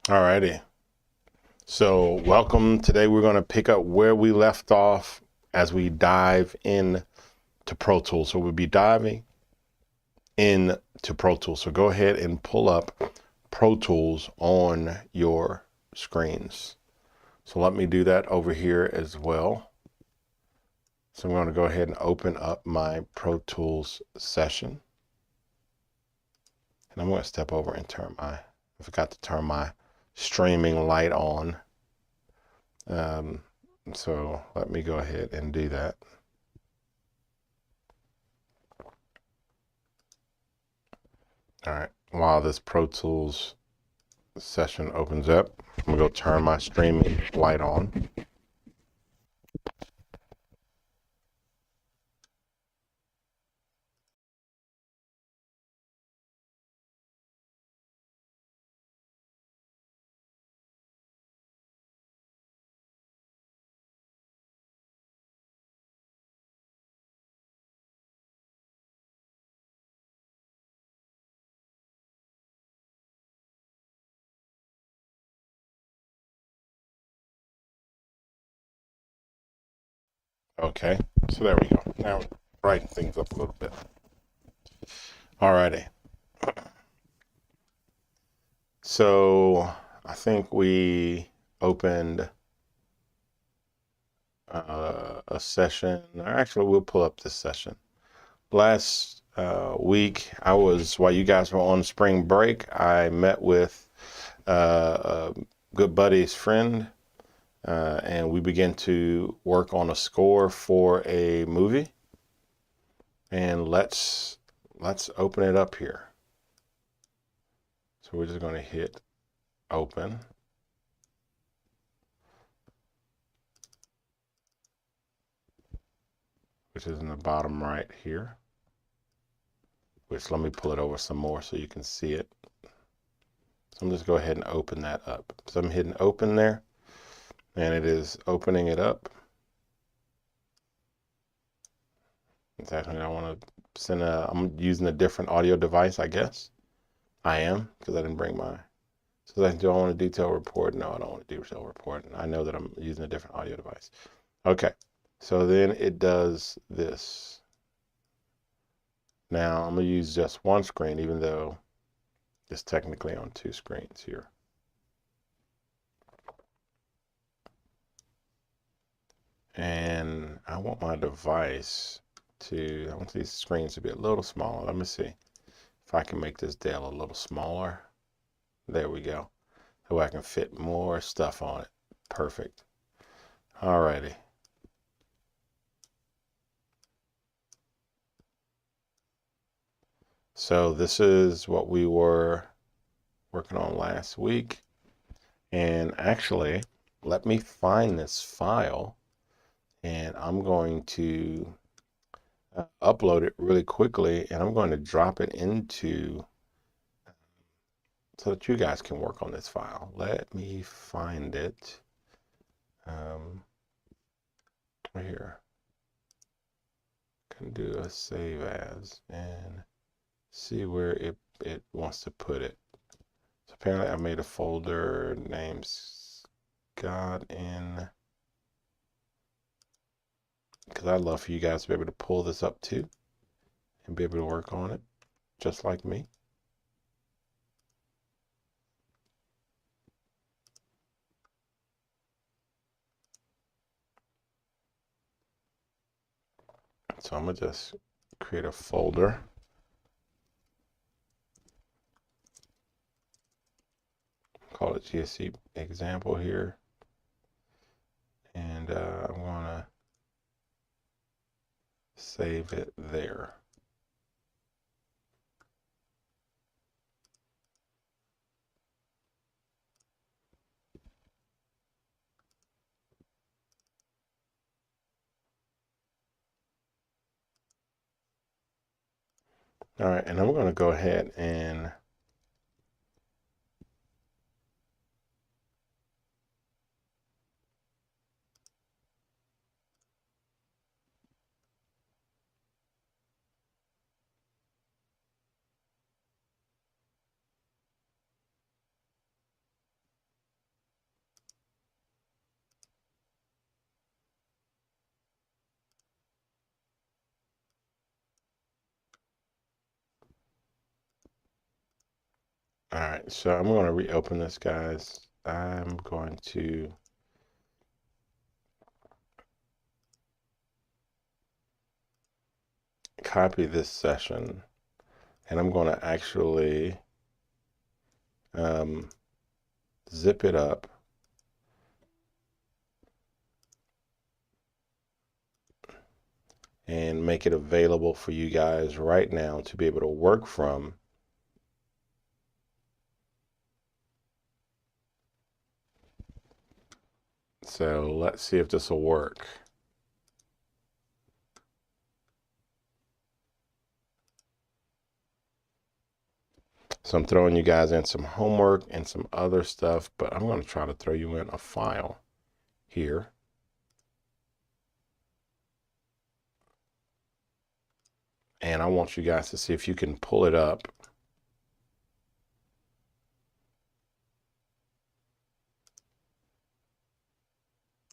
Alrighty. So welcome. Today we're going to pick up where we left off as we dive in to Pro Tools. So we'll be diving into Pro Tools. So go ahead and pull up Pro Tools on your screens. So let me do that over here as well. So I'm going to go ahead and open up my Pro Tools session. And I'm going to step over and I forgot to turn my streaming light on. So let me go ahead and do that. All right, while this Pro Tools session opens up, I'm gonna go turn my streaming light on. Okay, so there we go. Now we're brighten things up a little bit. Alrighty. So I think we opened a session. Or actually, we'll pull up this session. Last week, while you guys were on spring break, I met with a good buddy's friend, and we began to work on a score for a movie. And let's open it up here. So we're just going to hit open. Which is in the bottom right here. Which, let me pull it over some more so you can see it. So I'm just go ahead and open that up. So I'm hitting open there, and it is opening it up. Exactly. I want to send I'm using a different audio device, I guess. I am, because I didn't bring my. So do I want a detail report? No, I don't want a detail report. I know that I'm using a different audio device. Okay. So then it does this. Now I'm going to use just one screen, even though it's technically on two screens here. And I want my device I want these screens to be a little smaller. Let me see if I can make this Dell a little smaller. There we go. So I can fit more stuff on it. Perfect. Alrighty. So this is what we were working on last week. And actually, let me find this file, and I'm going to upload it really quickly, and I'm going to drop it into so that you guys can work on this file. Let me find it right here. Can do a save as and see where it wants to put it. So apparently I made a folder named Scott in, because I'd love for you guys to be able to pull this up too and be able to work on it just like me. So I'm gonna just create a folder. Call it GSC example here. And I'm gonna save it there. All right, and I'm going to go ahead and All right, so I'm going to reopen this, guys. I'm going to copy this session, and I'm going to actually zip it up and make it available for you guys right now to be able to work from. So let's see if this will work. So I'm throwing you guys in some homework and some other stuff, but I'm going to try to throw you in a file here. And I want you guys to see if you can pull it up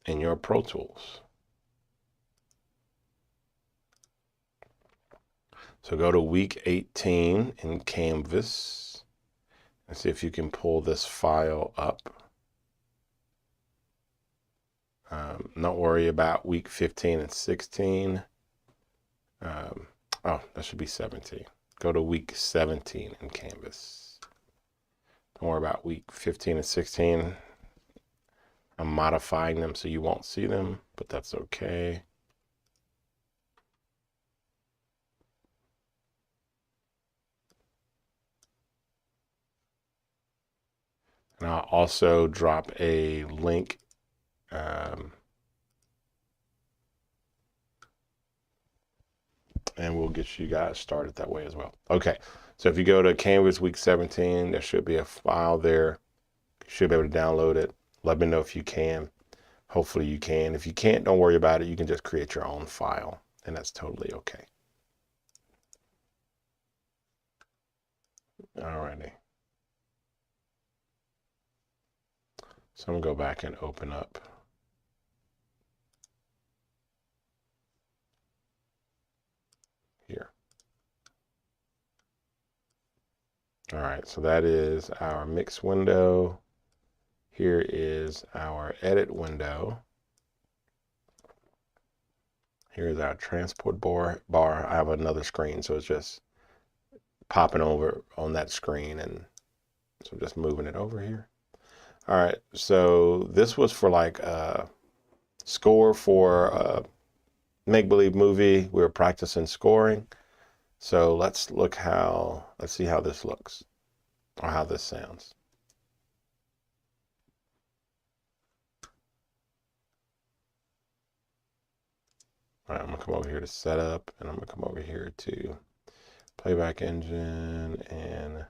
in your Pro Tools. So go to week 18 in Canvas and see if you can pull this file up. Don't worry about week 15 and 16. Oh, that should be 17. Go to week 17 in Canvas. Don't worry about week 15 and 16. I'm modifying them so you won't see them, but that's okay. And I'll also drop a link and we'll get you guys started that way as well. Okay, so if you go to Canvas week 17, there should be a file there. You should be able to download it. Let me know if you can. Hopefully you can. If you can't, don't worry about it. You can just create your own file, and that's totally okay. Alrighty. So I'm gonna go back and open up here. All right, so that is our mix window. Here is our edit window. Here's our transport bar. I have another screen, so it's just popping over on that screen, and so just moving it over here. All right, so this was for like a score for a make-believe movie. We were practicing scoring. So let's see how this looks or how this sounds. All right, I'm gonna come over here to setup, and I'm gonna come over here to playback engine, and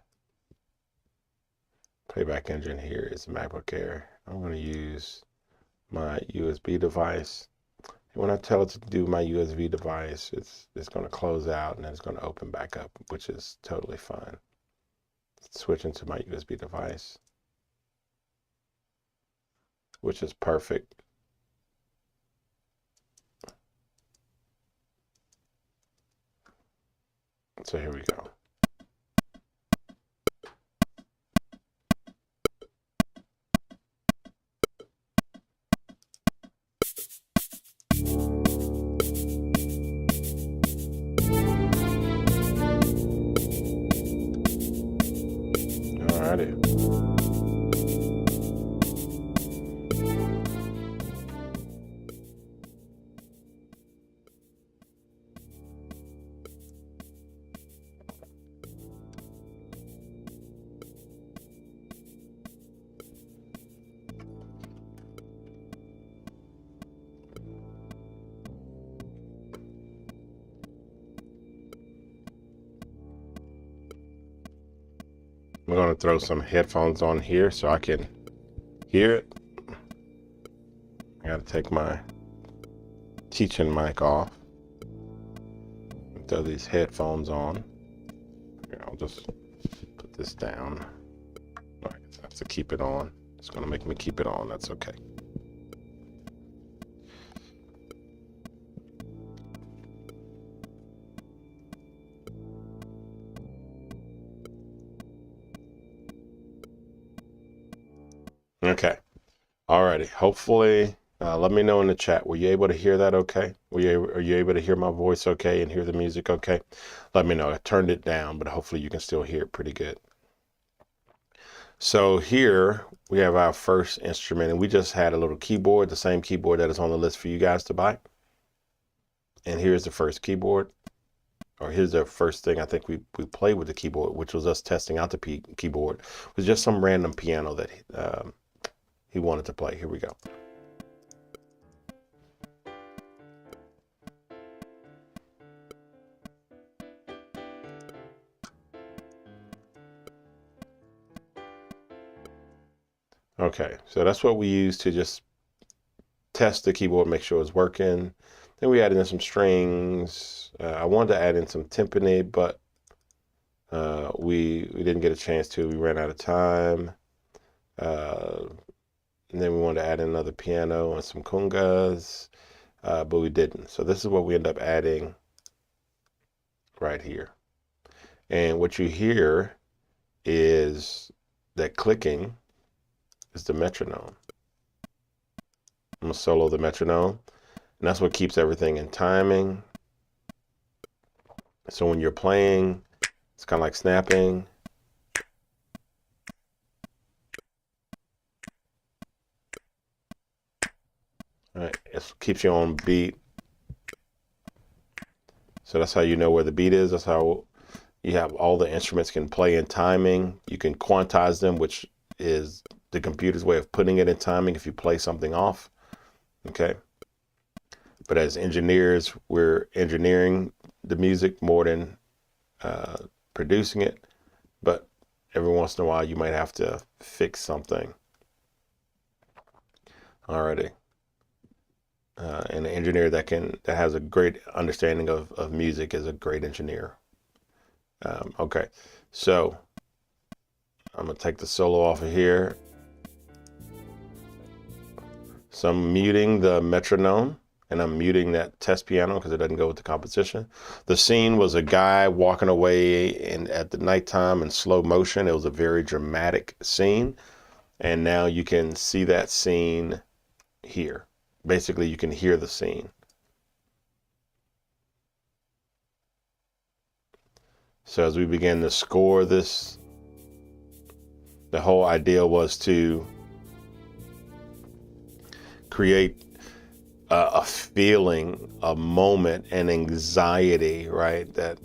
playback engine here is MacBook Air. I'm gonna use my USB device. And when I tell it to do my USB device, it's gonna close out and then it's gonna open back up, which is totally fine. Switch into my USB device, which is perfect. So here we go. Alrighty. I'm going to throw some headphones on here so I can hear it. I got to take my teaching mic off. Throw these headphones on. Here, I'll just put this down. All right, I have to keep it on. It's going to make me keep it on. That's okay. Okay. Alrighty. Hopefully, let me know in the chat. Were you able to hear that okay? Are you able to hear my voice okay and hear the music okay? Let me know. I turned it down, but hopefully you can still hear it pretty good. So here we have our first instrument, and we just had a little keyboard, the same keyboard that is on the list for you guys to buy. And here's the first keyboard, or here's the first thing I think we played with the keyboard, which was us testing out the keyboard. It was just some random piano that he wanted to play. Here we go. Okay, so that's what we use to just test the keyboard, make sure it's working. Then we added in some strings. I wanted to add in some timpani, but we didn't get a chance to. We ran out of time. And then we wanted to add in another piano and some congas, but we didn't. So this is what we end up adding right here. And what you hear is that clicking is the metronome. I'm gonna solo the metronome, and that's what keeps everything in timing. So when you're playing, it's kind of like snapping. All right, it keeps you on beat. So that's how you know where the beat is. That's how you have all the instruments can play in timing. You can quantize them, which is the computer's way of putting it in timing if you play something off. Okay. But as engineers, we're engineering the music more than producing it. But every once in a while, you might have to fix something. Alrighty. And an engineer that has a great understanding of music is a great engineer. Okay, so I'm gonna take the solo off of here. So I'm muting the metronome, and I'm muting that test piano because it doesn't go with the composition. The scene was a guy walking away at the nighttime in slow motion. It was a very dramatic scene, and now you can see that scene here. Basically, you can hear the scene. So as we begin to score this, the whole idea was to create a feeling, a moment, an anxiety, right? That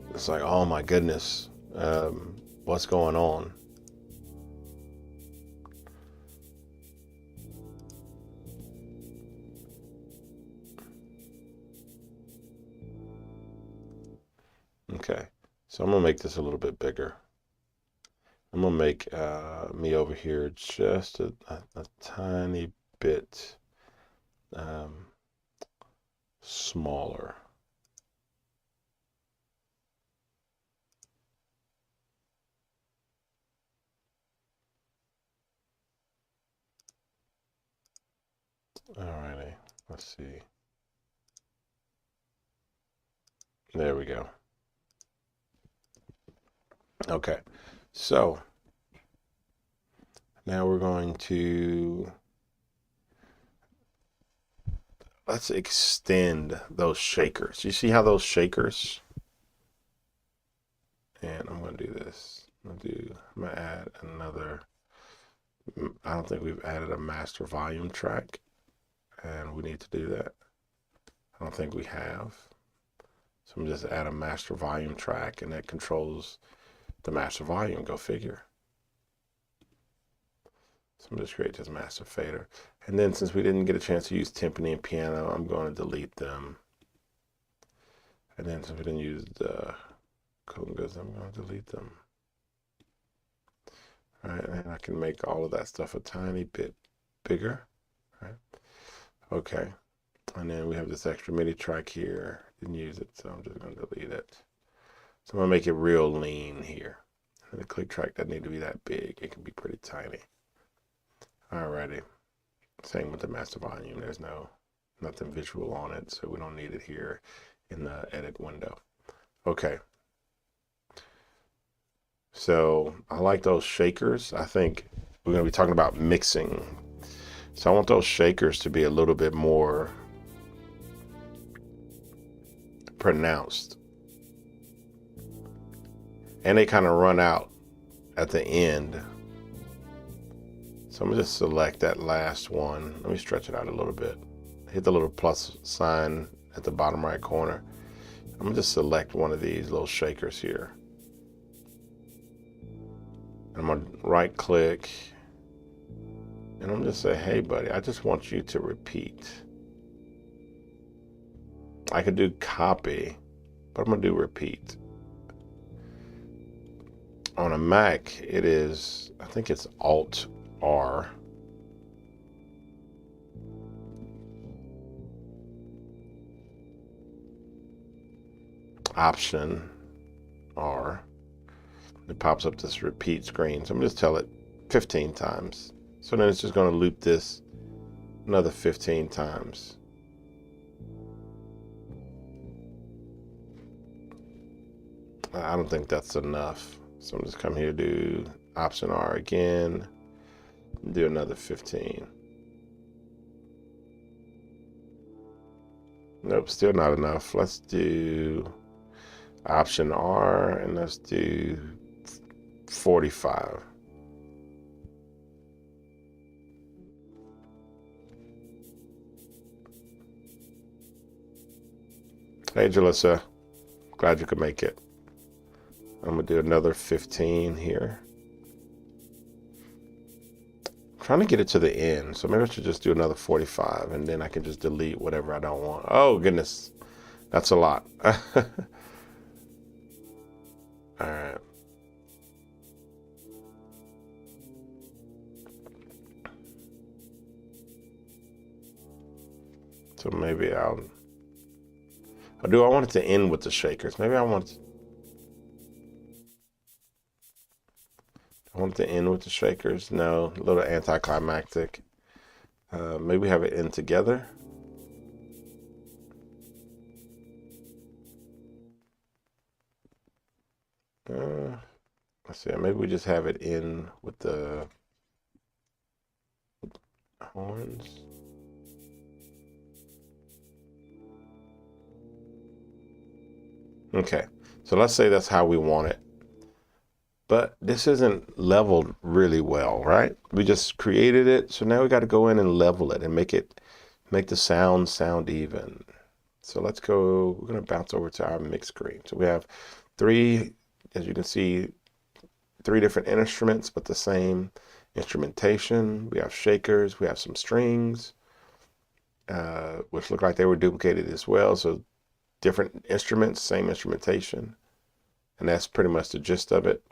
it's like, oh my goodness, what's going on? Okay, so I'm gonna make this a little bit bigger. I'm gonna make me over here just a tiny bit smaller. Alrighty, let's see. There we go. Okay, so now we're going to, let's extend those shakers. You see how those shakers, and I'm going to do this. I'm going to add another, I don't think we've added a master volume track, and we need to do that. I don't think we have. So I'm just add a master volume track, and that controls the master volume. Go figure. So I'm just create this master fader. And then since we didn't get a chance to use timpani and piano, I'm going to delete them. And then since we didn't use the congas, I'm going to delete them. All right, and I can make all of that stuff a tiny bit bigger. All right. Okay. And then we have this extra MIDI track here. Didn't use it, so I'm just going to delete it. So I'm going to make it real lean here. And the click track doesn't need to be that big. It can be pretty tiny. Alrighty. Same with the master volume. There's nothing visual on it, so we don't need it here in the edit window. Okay. So I like those shakers. I think we're going to be talking about mixing. So I want those shakers to be a little bit more pronounced. And they kind of run out at the end. So I'm going to just select that last one. Let me stretch it out a little bit. Hit the little plus sign at the bottom right corner. I'm going to just select one of these little shakers here. I'm going to right click. And I'm just say, hey buddy, I just want you to repeat. I could do copy, but I'm gonna do repeat. On a Mac, it is, I think it's Alt R. Option R. It pops up this repeat screen. So I'm just tell it 15 times. So then it's just going to loop this another 15 times. I don't think that's enough. So I'm just come here, do Option R again, do another 15. Nope, still not enough. Let's do Option R and let's do 45. Hey, Jalissa, glad you could make it. I'm gonna do another 15 here. I'm trying to get it to the end, so maybe I should just do another 45 and then I can just delete whatever I don't want. Oh goodness, that's a lot. All right. So maybe I'll, or do I want it to end with the shakers? Maybe I want it to end with the shakers. No, a little anticlimactic. Maybe have it end together. Let's see, maybe we just have it in with the horns. Okay, so let's say that's how we want it. But this isn't leveled really well, right? We just created it, so now we got to go in and level it and make the sound even. So let's go, we're going to bounce over to our mix screen. So we have three, as you can see, three different instruments, but the same instrumentation. We have shakers, we have some strings, which look like they were duplicated as well. So different instruments, same instrumentation. And that's pretty much the gist of it.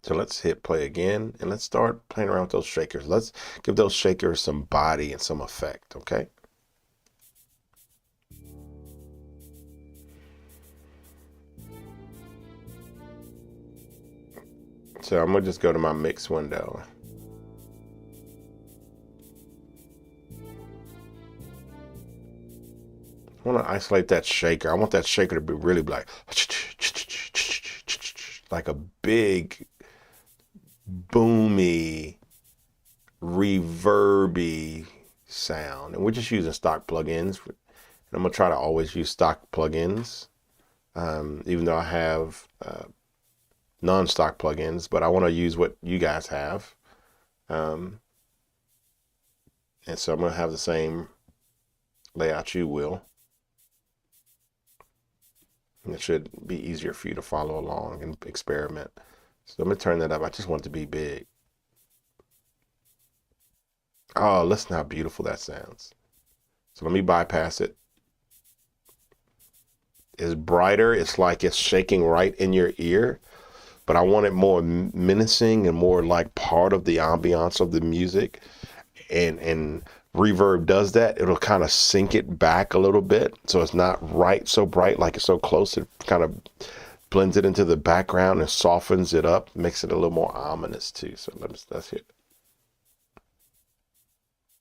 So let's hit play again and let's start playing around with those shakers. Let's give those shakers some body and some effect, okay? So I'm gonna just go to my mix window. I want to isolate that shaker. I want that shaker to be really like a big, boomy, reverby sound. And we're just using stock plugins. And I'm gonna try to always use stock plugins, even though I have non-stock plugins, but I want to use what you guys have. And so I'm gonna have the same layout you will. And it should be easier for you to follow along and experiment. So I'm gonna turn that up. I just want it to be big. Oh, listen how beautiful that sounds. So let me bypass it. It's brighter. It's like it's shaking right in your ear, but I want it more menacing and more like part of the ambiance of the music. And reverb does that. It'll kind of sink it back a little bit, so it's not so bright like it's so close. It kind of blends it into the background and softens it up, makes it a little more ominous too. So let's hear it.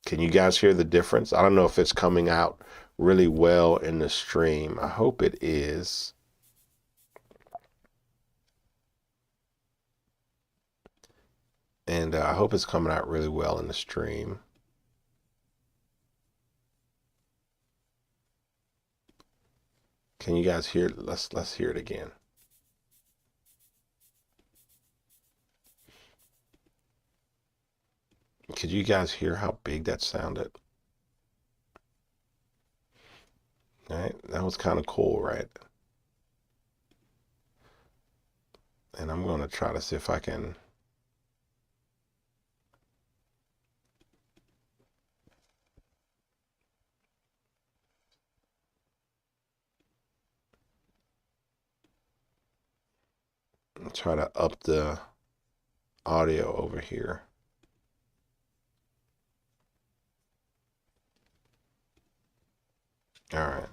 Can you guys hear the difference? I don't know if it's coming out really well in the stream. I hope it is. And I hope it's coming out really well in the stream. Can you guys hear it? Let's hear it again. Could you guys hear how big that sounded? All right, that was kind of cool, right? And I'm going to try to see if I can try to up the audio over here. All right.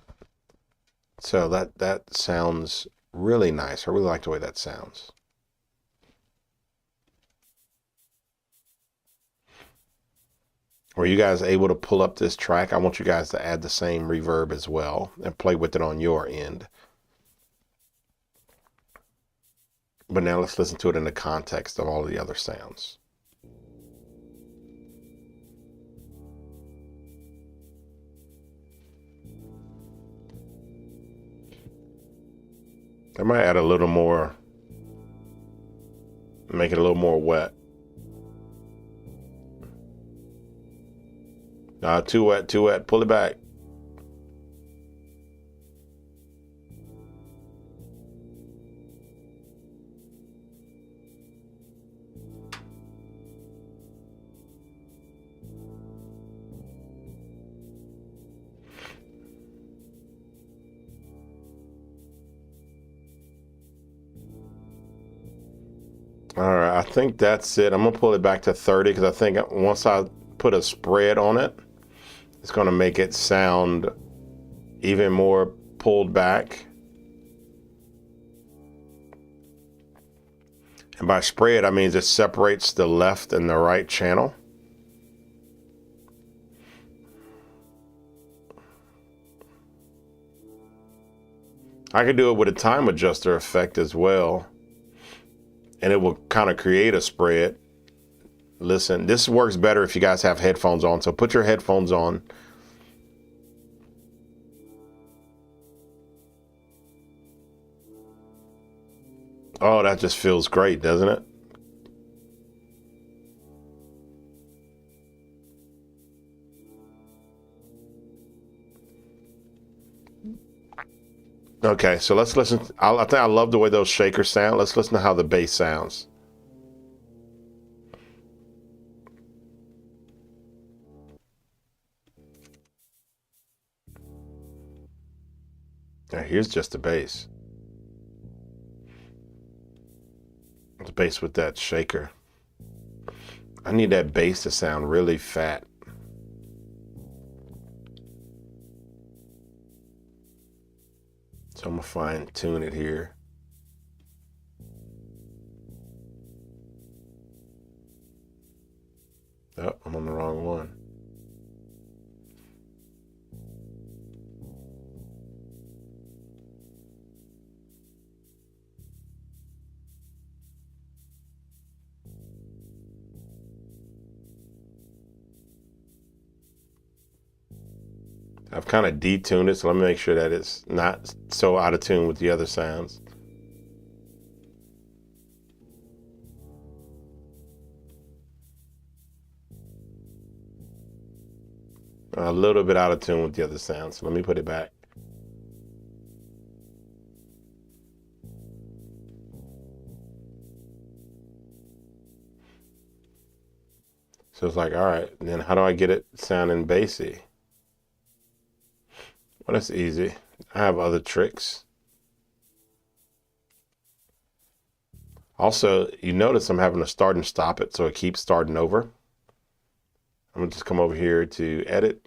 So that sounds really nice. I really like the way that sounds. Were you guys able to pull up this track? I want you guys to add the same reverb as well and play with it on your end. But now let's listen to it in the context of all the other sounds. I might add a little more, make it a little more wet. Too wet, too wet. Pull it back. All right, I think that's it. I'm gonna pull it back to 30 because I think once I put a spread on it, it's gonna make it sound even more pulled back. And by spread, I mean it separates the left and the right channel. I could do it with a time adjuster effect as well, and it will kind of create a spread. Listen, this works better if you guys have headphones on, so put your headphones on. Oh, that just feels great, doesn't it? Okay, so let's listen. I think I love the way those shakers sound. Let's listen to how the bass sounds. Now here's just the bass. The bass with that shaker. I need that bass to sound really fat. So I'm gonna fine tune it here. Oh, I'm on the wrong one. I've kind of detuned it, so let me make sure that it's not so out of tune with the other sounds. A little bit out of tune with the other sounds. So let me put it back. So it's like, all right, then how do I get it sounding bassy? Well, that's easy. I have other tricks. Also, you notice I'm having to start and stop it, so it keeps starting over. I'm gonna just come over here to edit,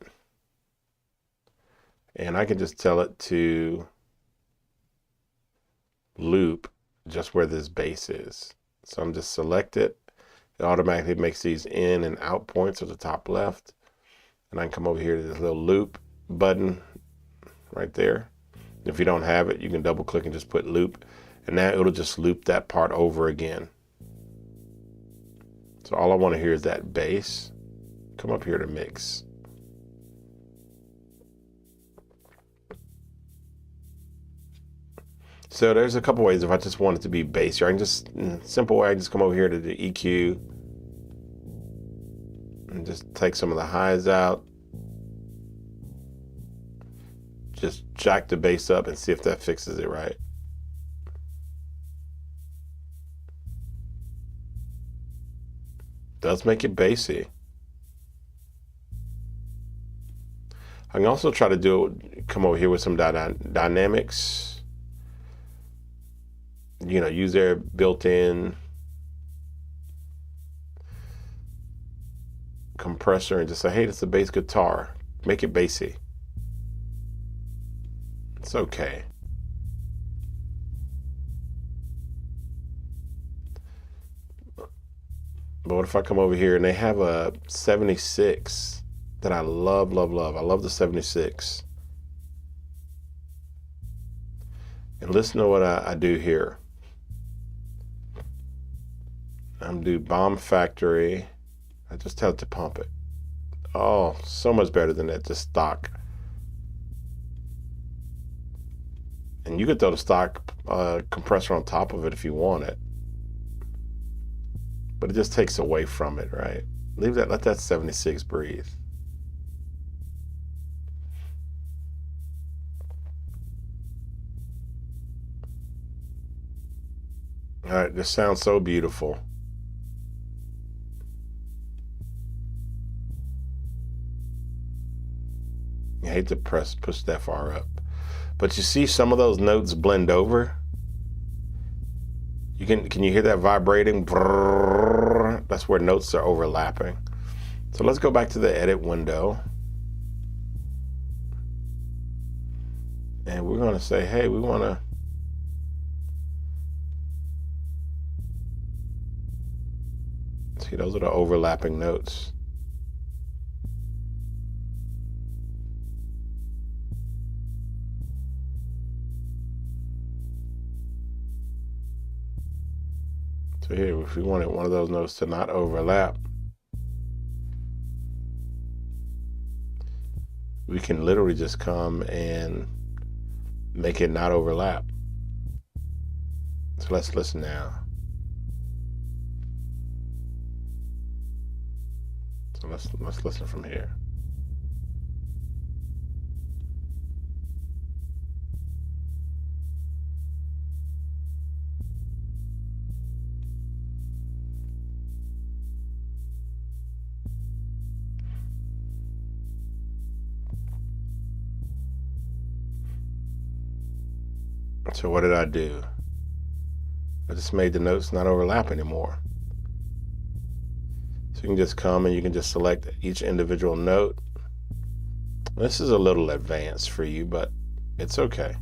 and I can just tell it to loop just where this bass is. So I'm just select it. It automatically makes these in and out points at the top left. And I can come over here to this little loop button right there. If you don't have it, you can double click and just put loop. And now it'll just loop that part over again. So all I want to hear is that bass. Come up here to mix. So there's a couple ways if I just want it to be bass here. I can just, simple way, I can just come over here to the EQ and just take some of the highs out. Just jack the bass up and see if that fixes it right. Does make it bassy. I can also try to come over here with some dynamics. You know, use their built-in compressor and just say, hey, it's a bass guitar. Make it bassy. It's okay. But what if I come over here and they have a 76 that I love, love, love. I love the 76. And listen to what I do here. I'm do Bomb Factory. I just tell it to pump it. Oh, so much better than that, just stock. And you could throw the stock compressor on top of it if you want it. But it just takes away from it, right? Leave that, let that 76 breathe. All right, this sounds so beautiful. I hate to push that far up. But you see some of those notes blend over? Can you hear that vibrating? That's where notes are overlapping. So let's go back to the edit window. And we're going to say, hey, we want to see, those are the overlapping notes. So here, if we wanted one of those notes to not overlap, we can literally just come and make it not overlap. So let's listen now. So let's listen from here. So what did I do? I just made the notes not overlap anymore. So you can just come and you can just select each individual note. This is a little advanced for you, but it's okay.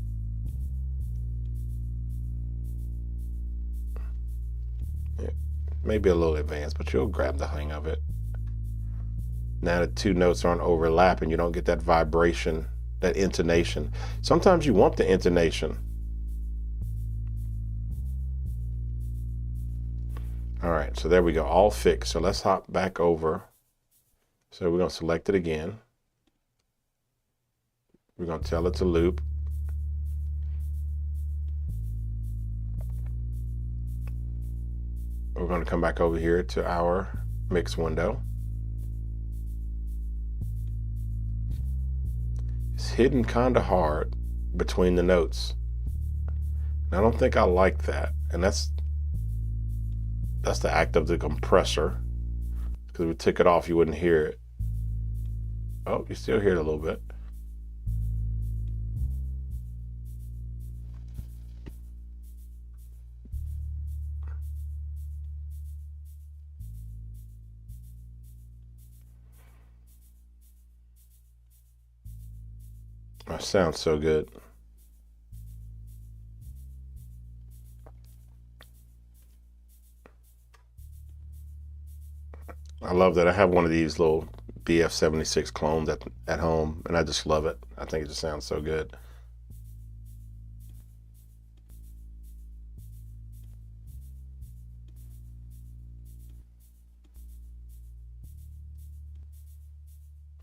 Maybe a little advanced, but you'll grab the hang of it. Now the two notes aren't overlapping, you don't get that vibration, that intonation. Sometimes you want the intonation. All right, so there we go, all fixed. So let's hop back over. So we're gonna select it again. We're gonna tell it to loop. We're gonna come back over here to our mix window. It's hidden kind of hard between the notes. And I don't think I like that. And that's the act of the compressor. Because if we took it off, you wouldn't hear it. Oh, you still hear it a little bit. That sounds so good. I love that. I have one of these little BF76 clones at home, and I just love it. I think it just sounds so good.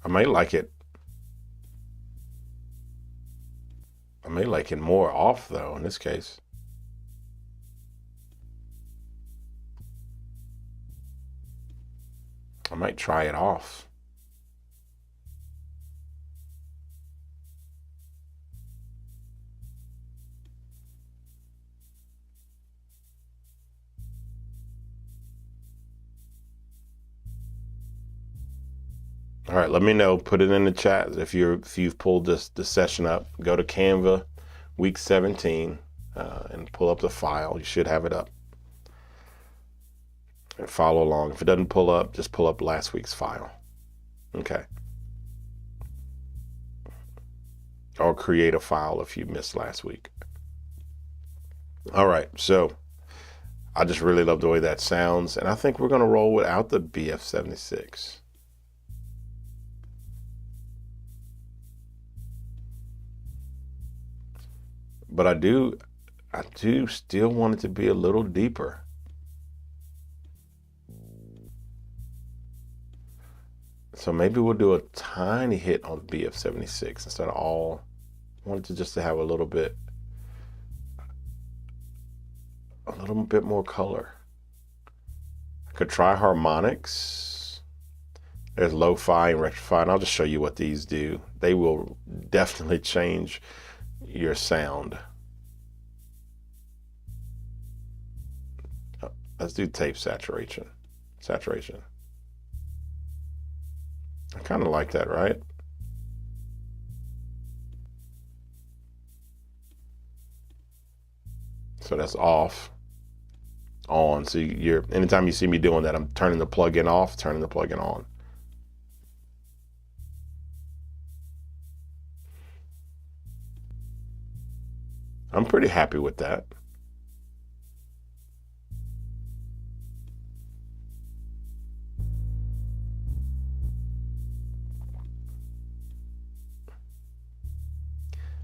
I may like it. I may like it more off though in this case. I might try it off. All right, let me know. Put it in the chat if you've pulled the session up. Go to Canva, week 17, and pull up the file. You should have it up. And follow along. If it doesn't pull up, just pull up last week's file. Okay. Or create a file if you missed last week. All right, so I just really love the way that sounds, and I think we're going to roll without the BF76. But I do still want it to be a little deeper. So maybe we'll do a tiny hit on BF76 instead of all. I wanted to just to have a little bit more color. I could try harmonics. There's lo-fi and rectify, and I'll just show you what these do. They will definitely change your sound. Let's do tape saturation. I kind of like that, right? So that's off, on. So anytime you see me doing that, I'm turning the plugin off, turning the plugin on. I'm pretty happy with that.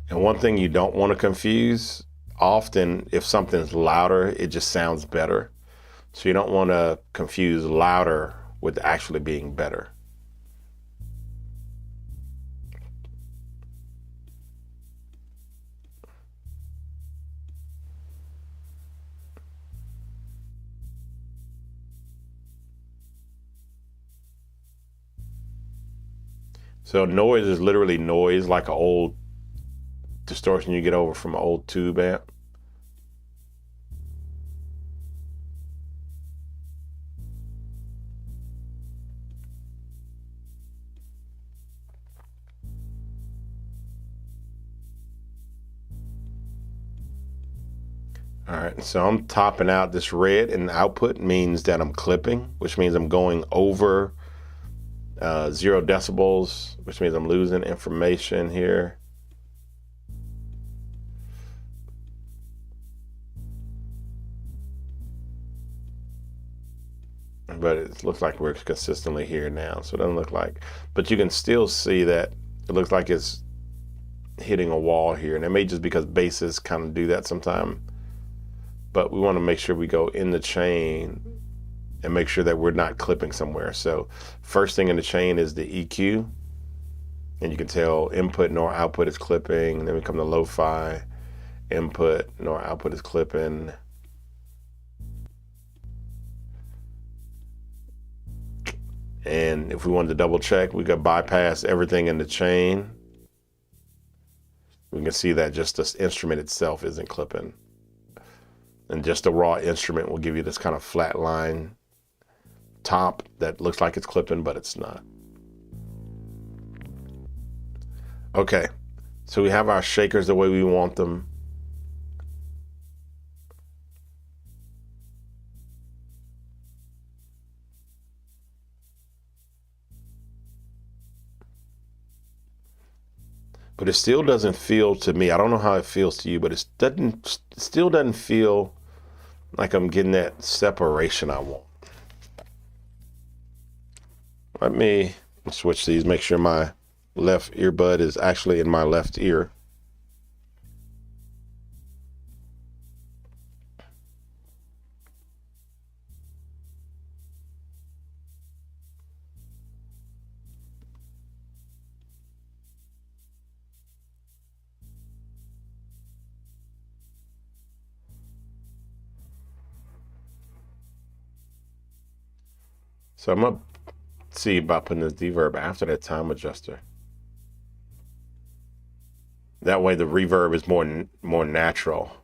And one thing you don't want to confuse, often if something's louder, it just sounds better. So you don't want to confuse louder with actually being better. So noise is literally noise, like an old distortion you get over from an old tube amp. All right, so I'm topping out this red, and output means that I'm clipping, which means I'm going over 0 decibels, which means I'm losing information here. But it looks like we're consistently here now, so it doesn't look like, but you can still see that it looks like it's hitting a wall here, and it may just because basses kind of do that sometimes. But we want to make sure we go in the chain and make sure that we're not clipping somewhere. So first thing in the chain is the EQ, and you can tell input nor output is clipping. Then we come to lo-fi, input nor output is clipping. And if we wanted to double check, we could bypass everything in the chain. We can see that just this instrument itself isn't clipping. And just the raw instrument will give you this kind of flat line top that looks like it's clipping, but it's not. Okay, so we have our shakers the way we want them. But it still doesn't feel to me, I don't know how it feels to you, but it still doesn't feel like I'm getting that separation I want. Let me switch these, make sure my left earbud is actually in my left ear. So I'm gonna see about putting this reverb after that time adjuster. That way the reverb is more natural.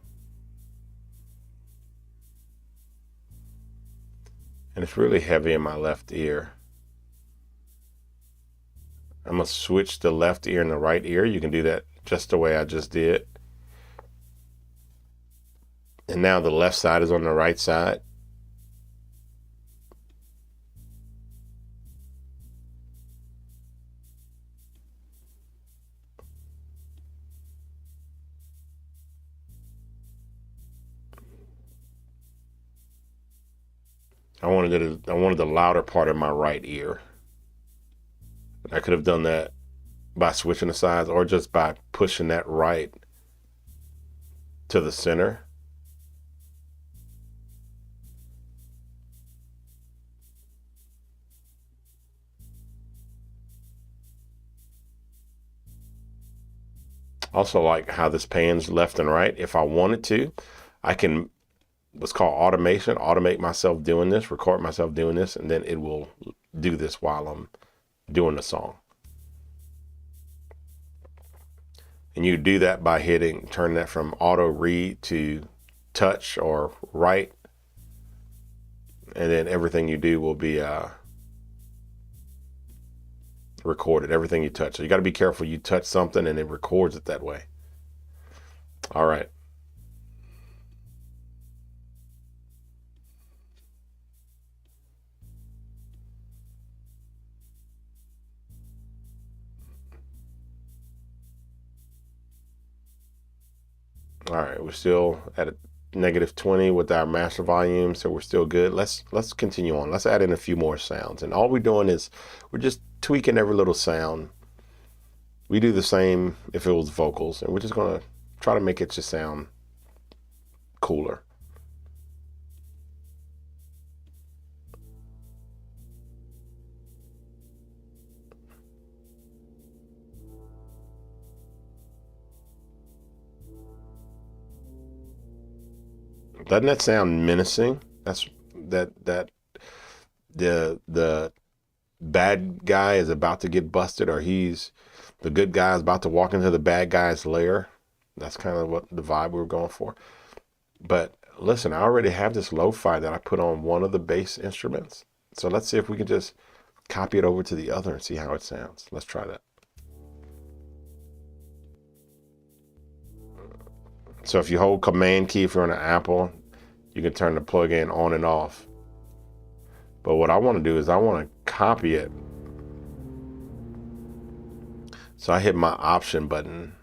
And it's really heavy in my left ear. I'm gonna switch the left ear and the right ear. You can do that just the way I just did. And now the left side is on the right side. I wanted the louder part of my right ear. I could have done that by switching the sides or just by pushing that right to the center. Also like how this pans left and right. If I wanted to, I can, what's called automation, automate myself doing this, record myself doing this, and then it will do this while I'm doing the song. And you do that by turn that from auto read to touch or write. And then everything you do will be recorded, everything you touch. So you got to be careful. You touch something and it records it that way. All right. All right, we're still at a -20 with our master volume, so we're still good. Let's continue on. Let's add in a few more sounds. And all we're doing is we're just tweaking every little sound. We do the same if it was vocals, and we're just gonna try to make it just sound cooler. Doesn't that sound menacing? That's that the bad guy is about to get busted, or the good guy is about to walk into the bad guy's lair. That's kind of what the vibe we were going for. But listen, I already have this lo-fi that I put on one of the bass instruments. So let's see if we can just copy it over to the other and see how it sounds. Let's try that. So if you hold Command key if you're on an Apple, you can turn the plug-in on and off. But what I want to do is I want to copy it. So I hit my Option button.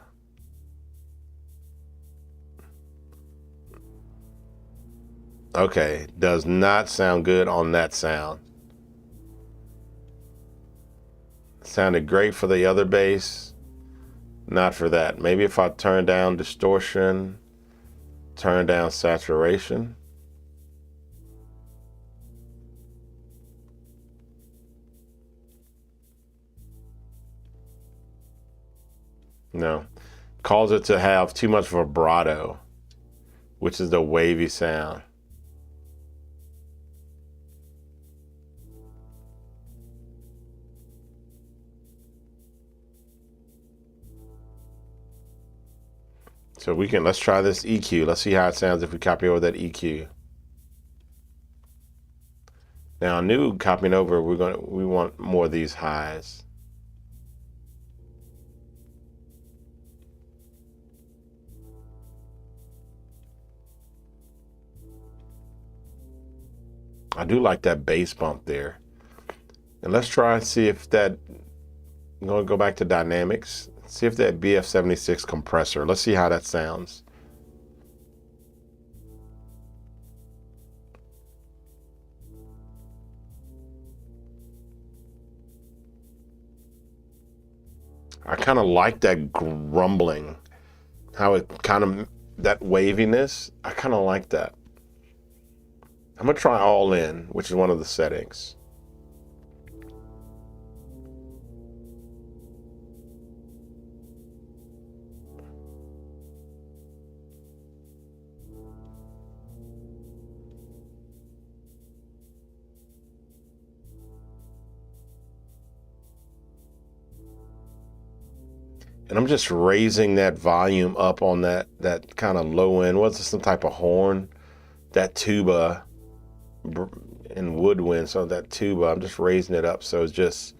Okay, does not sound good on that sound. Sounded great for the other bass, not for that. Maybe if I turn down distortion, turn down saturation. No, cause it to have too much vibrato, which is the wavy sound. So let's try this EQ. Let's see how it sounds if we copy over that EQ. Now I knew copying over, we want more of these highs. I do like that bass bump there. And let's try and see if that, I'm going to go back to dynamics, see if that BF76 compressor, let's see how that sounds. I kind of like that grumbling, how it kind of, that waviness, I kind of like that. I'm going to try all in, which is one of the settings. And I'm just raising that volume up on that kind of low end. What's this, some type of horn? That tuba in woodwind, so that tuba, I'm just raising it up. So it's just,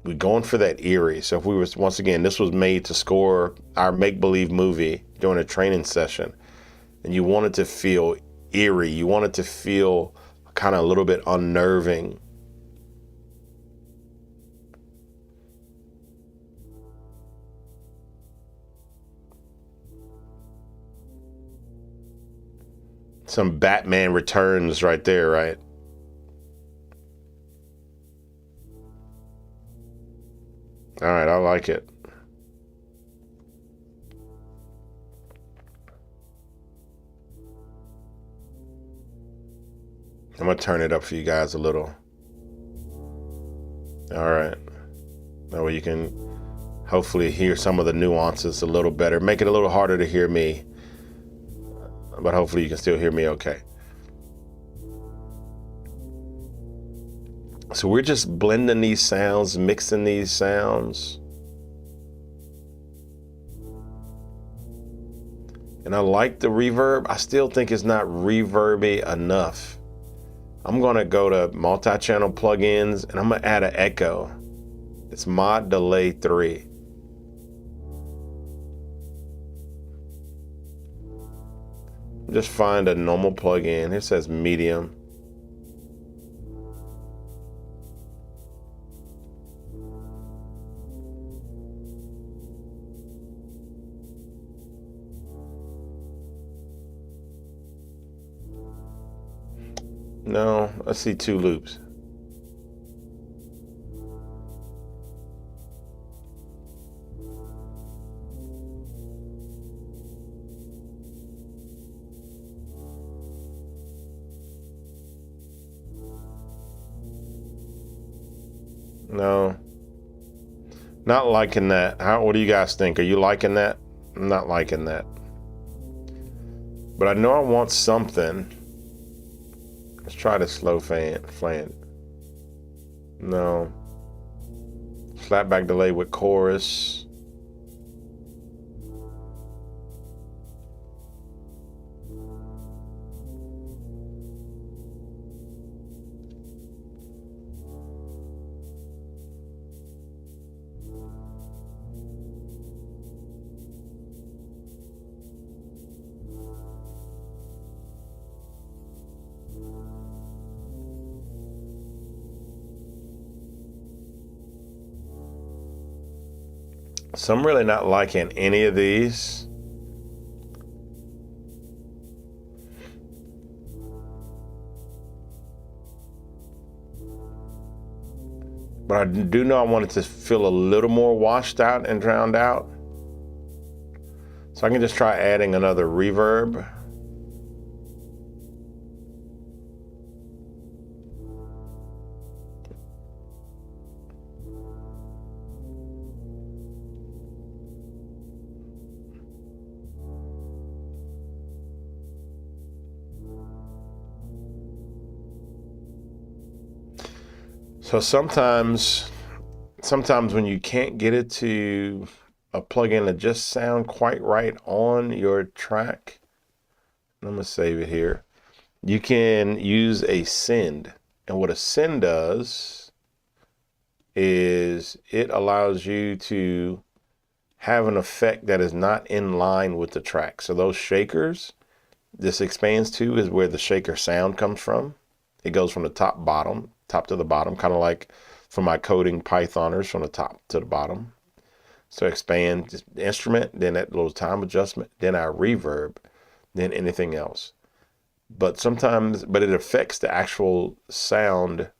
we're going for that eerie. So if we was, once again, this was made to score our make-believe movie during a training session, and you wanted to feel eerie, you wanted to feel kind of a little bit unnerving. Some Batman Returns right there, right? All right, I like it. I'm gonna turn it up for you guys a little. All right. That way you can hopefully hear some of the nuances a little better. Make it a little harder to hear me, but hopefully you can still hear me okay. So we're just blending these sounds, mixing these sounds. And I like the reverb. I still think it's not reverby enough. I'm gonna go to multi-channel plugins and I'm gonna add an echo. It's Mod Delay 3. Just find a normal plugin. It says medium. No, let's see 2 loops. No, not liking that. What do you guys think? Are you liking that? I'm not liking that. But I know I want something. Let's try the slow flange. No. Slapback delay with chorus. So I'm really not liking any of these. But I do know I want it to feel a little more washed out and drowned out. So I can just try adding another reverb. So sometimes when you can't get it to a plugin to just sound quite right on your track, I'm gonna save it here. You can use a send. And what a send does is it allows you to have an effect that is not in line with the track. So those shakers, this expands to is where the shaker sound comes from. It goes from the top to the bottom, kind of like for my coding Pythoners, from the top to the bottom. So expand the instrument, then that little time adjustment, then our reverb, then anything else. But it affects the actual sound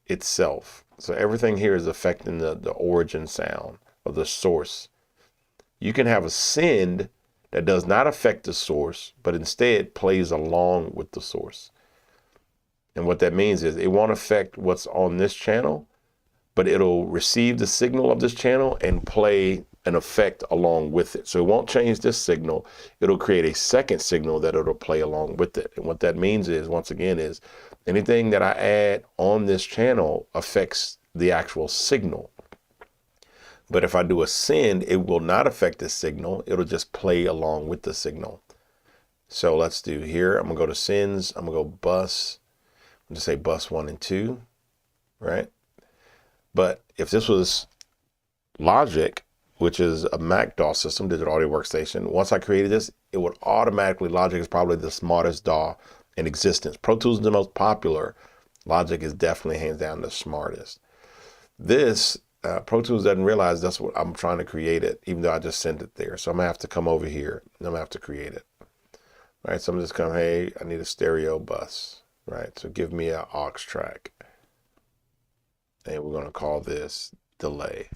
itself. So everything here is affecting the origin sound of the source. You can have a send that does not affect the source, but instead plays along with the source. And what that means is it won't affect what's on this channel, but it'll receive the signal of this channel and play an effect along with it. So it won't change this signal. It'll create a second signal that it'll play along with it. And what that means is, once again, is anything that I add on this channel affects the actual signal. But if I do a send, it will not affect the signal. It'll just play along with the signal. So let's do here. I'm gonna go to sends. I'm gonna go bus. I'm gonna say bus 1 and 2, right? But if this was Logic, which is a Mac DAW system, digital audio workstation, once I created this, it would automatically, Logic is probably the smartest DAW in existence. Pro Tools is the most popular. Logic is definitely hands down the smartest. This, Pro Tools doesn't realize that's what I'm trying to create it, even though I just sent it there. So I'm gonna have to come over here and I'm gonna have to create it. All right, so I'm just going, hey, I need a stereo bus, right? So give me an aux track. And we're going to call this delay.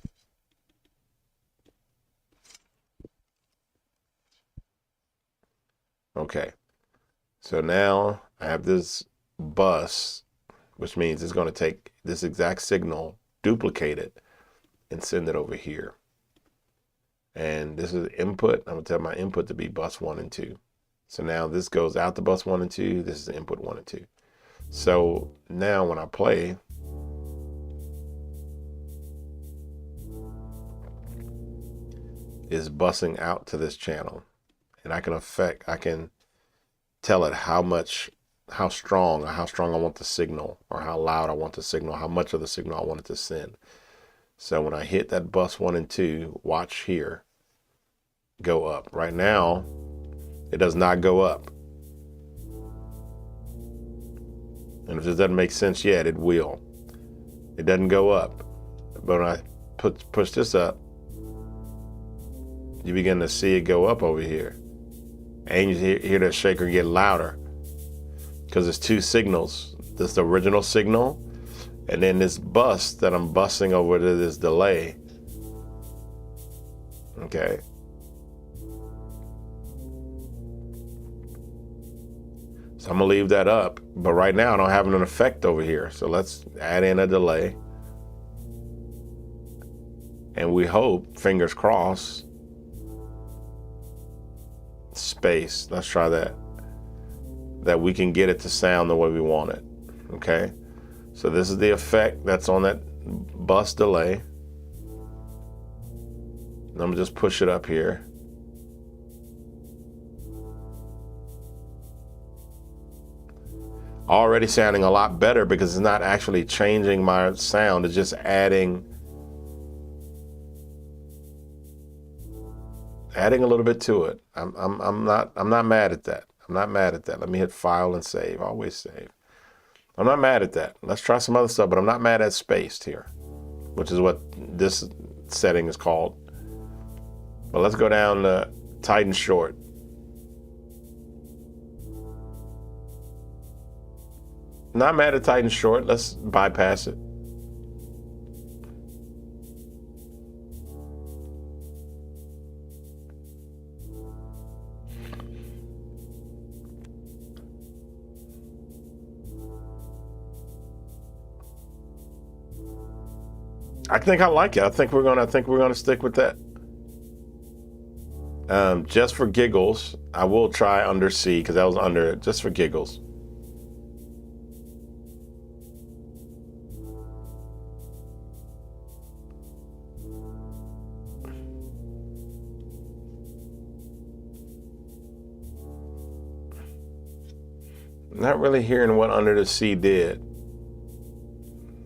Okay, so now I have this bus, which means it's going to take this exact signal, duplicate it, and send it over here. And this is input. I'm going to tell my input to be bus 1 and 2. So now this goes out to bus 1 and 2. This is input 1 and 2. So now when I play, is busing out to this channel. And I can tell it how strong I want the signal, or how loud I want the signal, how much of the signal I want it to send. So when I hit that bus 1 and 2, watch here, go up. Right now, it does not go up. And if this doesn't make sense yet, it will. It doesn't go up. But when I push this up, you begin to see it go up over here. And you hear the shaker get louder, because there's two signals. This is the original signal, and then this bus that I'm busing over to this delay. Okay. So I'm gonna leave that up, but right now I don't have an effect over here. So let's add in a delay. And we hope, fingers crossed, space, let's try that we can get it to sound the way we want it. Okay, so this is the effect that's on that bus delay. And I'm gonna just push it up here. Already sounding a lot better, because it's not actually changing my sound, it's just adding a little bit to it. I'm not mad at that. I'm not mad at that. Let me hit file and save. Always save. I'm not mad at that. Let's try some other stuff, but I'm not mad at spaced here, which is what this setting is called. But let's go down to tight and short. Not mad at tight and short. Let's bypass it. I think I like it. I think we're gonna stick with that. Just for giggles, I will try under C, because that was under it. Just for giggles. Not really hearing what under the C did.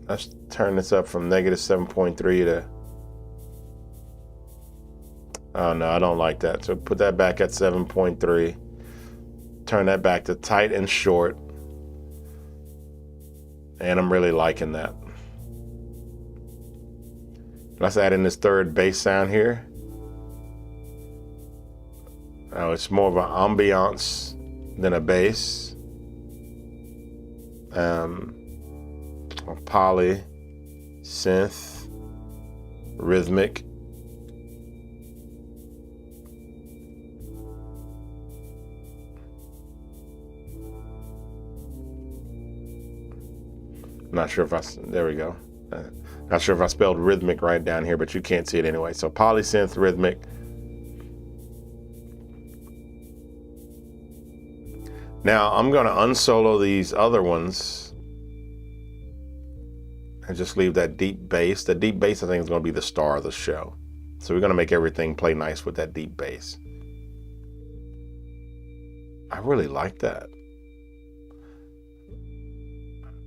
Let's turn this up from -7.3 to, oh no, I don't like that. So put that back at 7.3. Turn that back to tight and short. And I'm really liking that. Let's add in this third bass sound here. Oh, it's more of an ambiance than a bass. Poly, synth, rhythmic. Not sure if there we go. Not sure if I spelled rhythmic right down here, but you can't see it anyway. So polysynth, rhythmic. Now I'm going to unsolo these other ones and just leave that deep bass. The deep bass, I think, is going to be the star of the show. So we're going to make everything play nice with that deep bass. I really like that.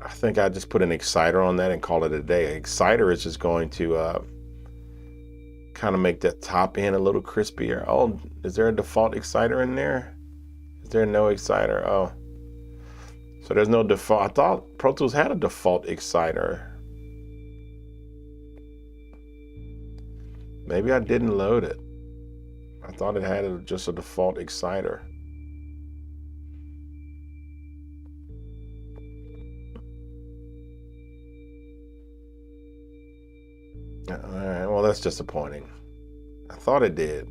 I think I just put an exciter on that and call it a day. An exciter is just going to kind of make that top end a little crispier. Oh, is there a default exciter in there? Is there no exciter? Oh, so there's no default. I thought Pro Tools had a default exciter. Maybe I didn't load it. I thought it had just a default exciter. All right, well, that's disappointing. I thought it did.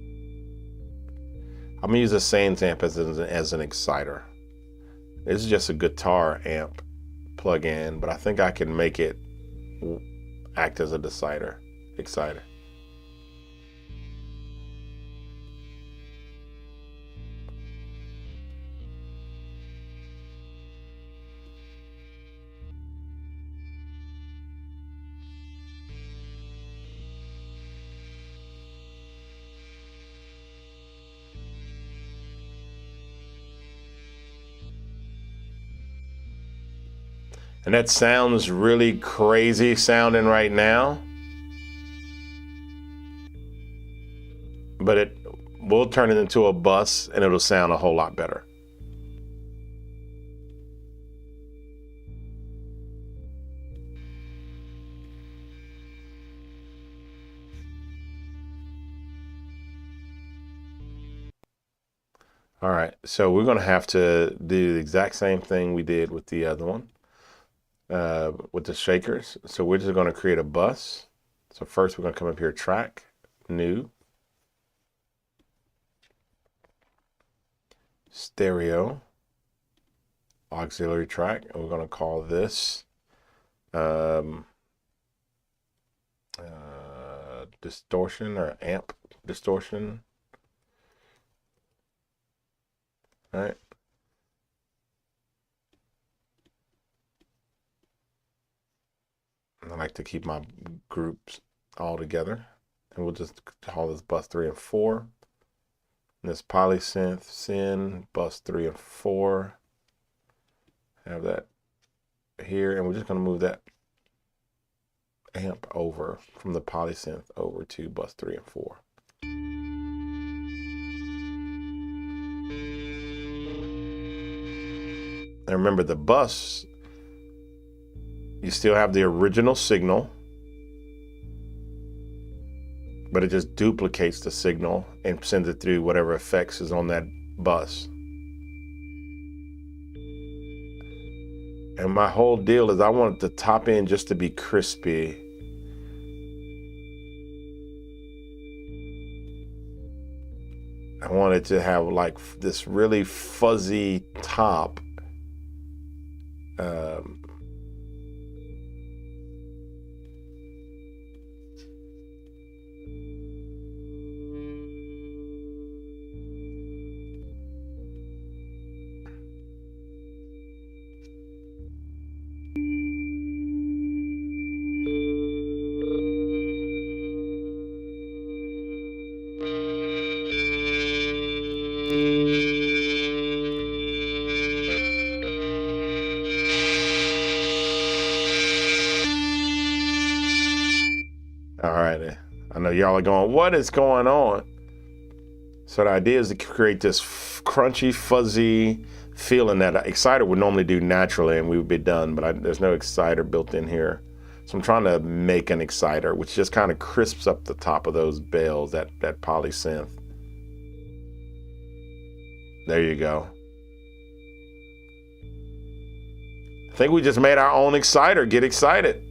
I'm gonna use the same amp as an exciter. This is just a guitar amp plug-in, but I think I can make it act as a exciter. And that sounds really crazy sounding right now, but it will turn it into a bus and it'll sound a whole lot better. All right, so we're gonna have to do the exact same thing we did with the other one. With the shakers. So we're just going to create a bus. So first we're going to come up here, track, new, stereo, auxiliary track, and we're going to call this distortion or amp distortion. All right. I like to keep my groups all together. And we'll just call this bus 3 and 4. And this polysynth syn bus 3 and 4. Have that here, and we're just going to move that amp over from the polysynth over to bus 3 and 4. And remember, the bus, you still have the original signal, but it just duplicates the signal and sends it through whatever effects is on that bus. And my whole deal is I want the top end just to be crispy. I want it to have like this really fuzzy top. All right, I know y'all are going, what is going on? So the idea is to create this crunchy, fuzzy feeling that an exciter would normally do naturally and we would be done, but there's no exciter built in here. So I'm trying to make an exciter, which just kind of crisps up the top of those bells, that polysynth. There you go. I think we just made our own exciter. Get excited.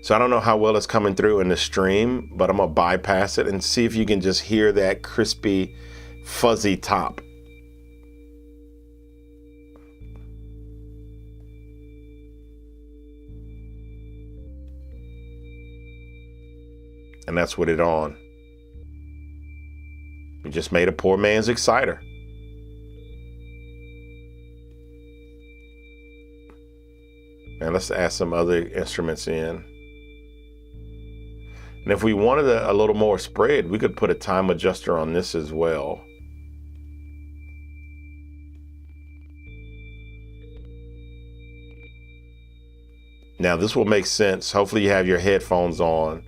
So I don't know how well it's coming through in the stream, but I'm gonna bypass it and see if you can just hear that crispy, fuzzy top. And that's what it's on. We just made a poor man's exciter. And let's add some other instruments in. And if we wanted a little more spread, we could put a time adjuster on this as well. Now this will make sense. Hopefully you have your headphones on.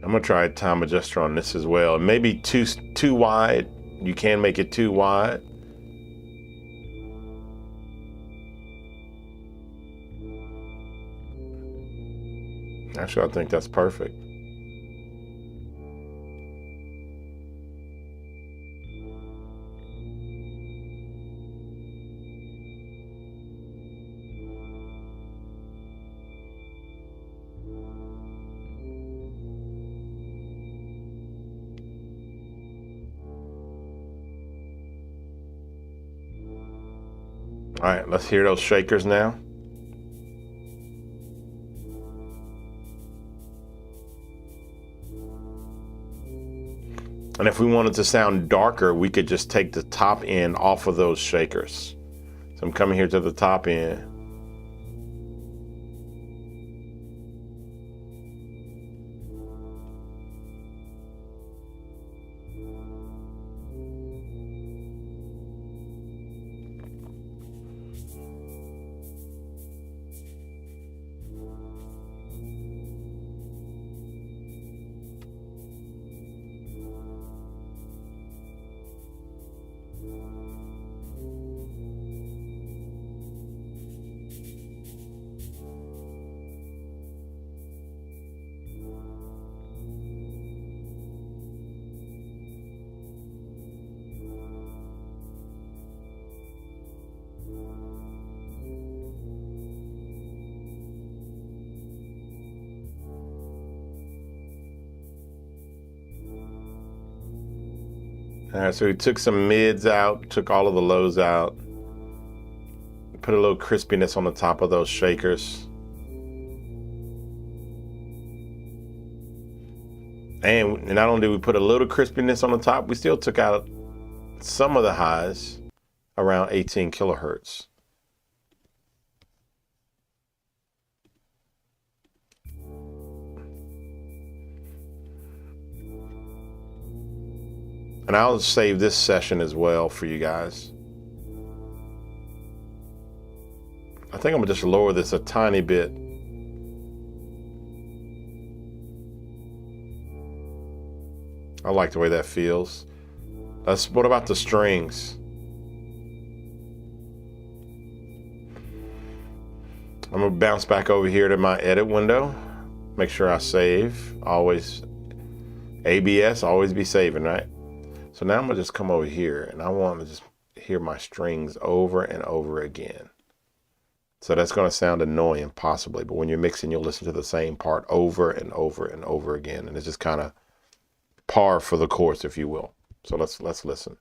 I'm gonna try a time adjuster on this as well. Maybe too wide. You can make it too wide. Actually, I think that's perfect. All right, let's hear those shakers now. And if we wanted to sound darker, we could just take the top end off of those shakers. So I'm coming here to the top end. All right, so we took some mids out, took all of the lows out, put a little crispiness on the top of those shakers. And not only did we put a little crispiness on the top, we still took out some of the highs around 18 kilohertz. And I'll save this session as well for you guys. I think I'm gonna just lower this a tiny bit. I like the way that feels. What about the strings? I'm gonna bounce back over here to my edit window. Make sure I save. Always, ABS, always be saving, right? So now I'm gonna just come over here and I want to just hear my strings over and over again. So that's gonna sound annoying possibly, but when you're mixing, you'll listen to the same part over and over and over again. And it's just kind of par for the course, if you will. So let's listen.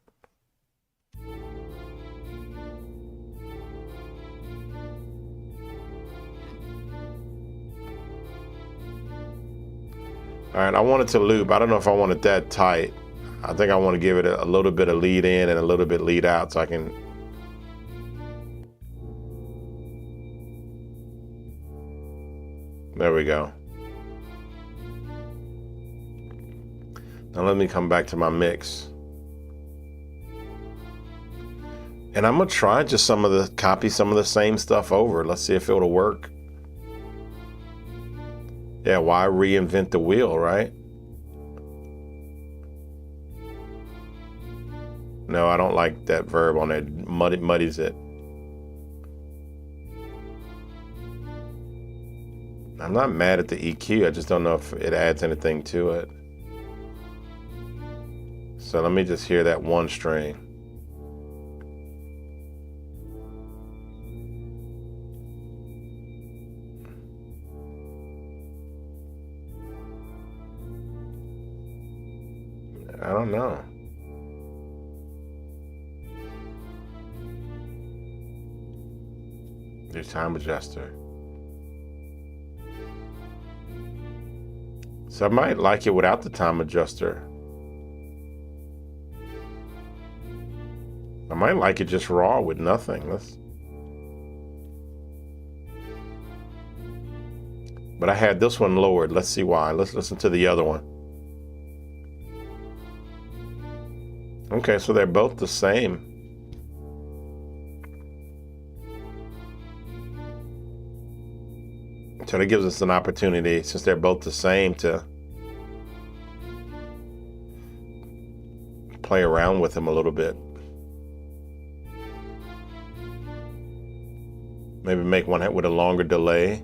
All right, I want it to loop. I don't know if I want it that tight. I think I want to give it a little bit of lead in and a little bit lead out so I can. There we go. Now let me come back to my mix. And I'm gonna try just copy some of the same stuff over. Let's see if it'll work. Yeah, why reinvent the wheel, right? No, I don't like that verb on there. Muddies it. I'm not mad at the EQ. I just don't know if it adds anything to it. So let me just hear that one string. know. Your time adjuster. So I might like it without the time adjuster. I might like it just raw with nothing. But I had this one lowered. Let's see why. Let's listen to the other one. Okay, so they're both the same. So that gives us an opportunity, since they're both the same, to play around with them a little bit. Maybe make one with a longer delay.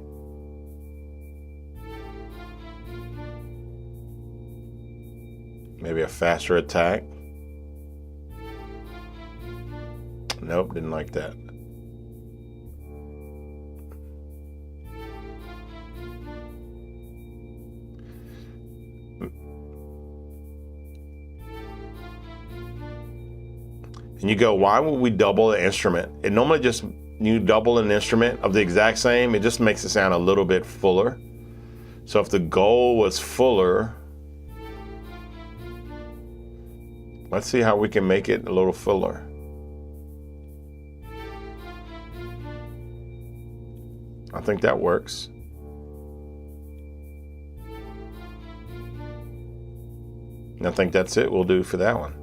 Maybe a faster attack. Nope, didn't like that. And you go, why would we double the instrument? It normally just, you double an instrument of the exact same, it just makes it sound a little bit fuller. So if the goal was fuller, let's see how we can make it a little fuller. I think that works. And I think that's it we'll do for that one.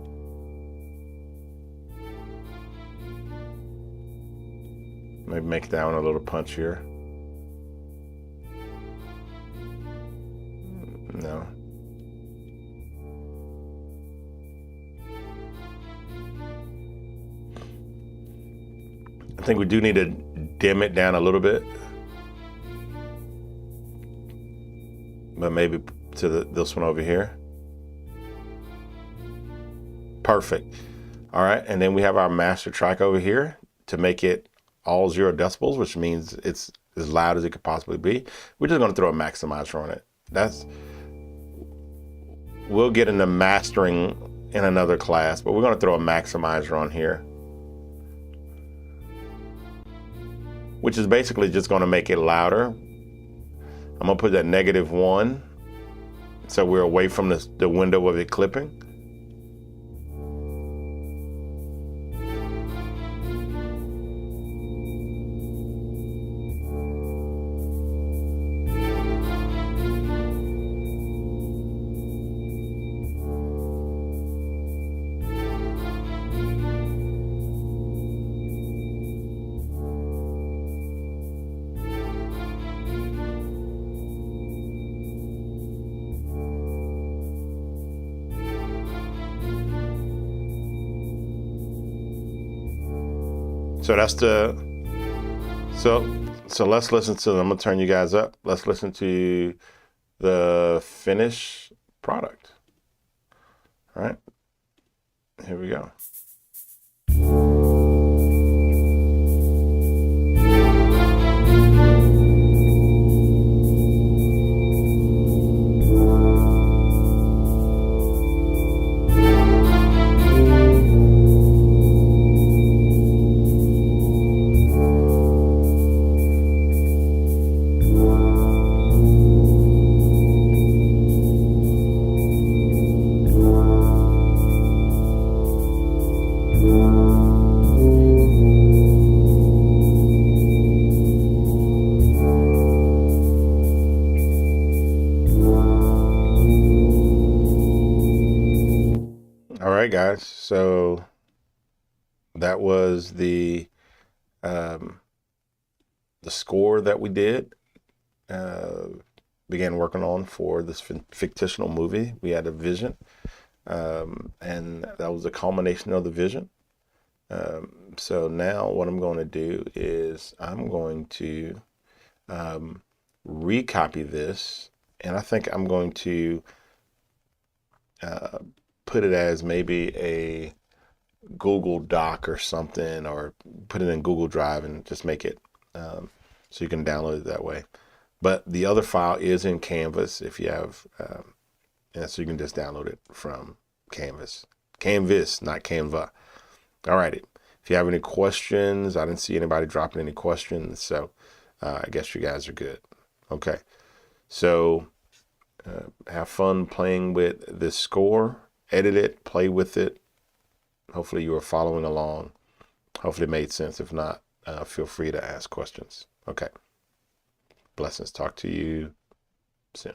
Maybe make that one a little punchier. No. I think we do need to dim it down a little bit. But maybe to this one over here. Perfect. All right, and then we have our master track over here to make it all 0 decibels, which means it's as loud as it could possibly be. We're just going to throw a maximizer on it. We'll get into mastering in another class, but we're going to throw a maximizer on here, which is basically just going to make it louder. I'm going to put that -1, so we're away from the window of it clipping. So that's so let's listen to, I'm gonna turn you guys up. Let's listen to the finished product. All right, here we go. All right, guys, so that was the score that we did, began working on for this fictional movie. We had a vision, and that was a culmination of the vision. So now what I'm going to do is I'm going to recopy this, and I think I'm going to put it as maybe a Google Doc or something, or put it in Google Drive and just make it so you can download it that way. But the other file is in Canvas if you have, and so you can just download it from Canvas, not Canva. All righty. If you have any questions, I didn't see anybody dropping any questions, so I guess you guys are good. Okay. So have fun playing with this score. Edit it, play with it. Hopefully you are following along. Hopefully it made sense. If not, feel free to ask questions. Okay. Blessings. Talk to you soon.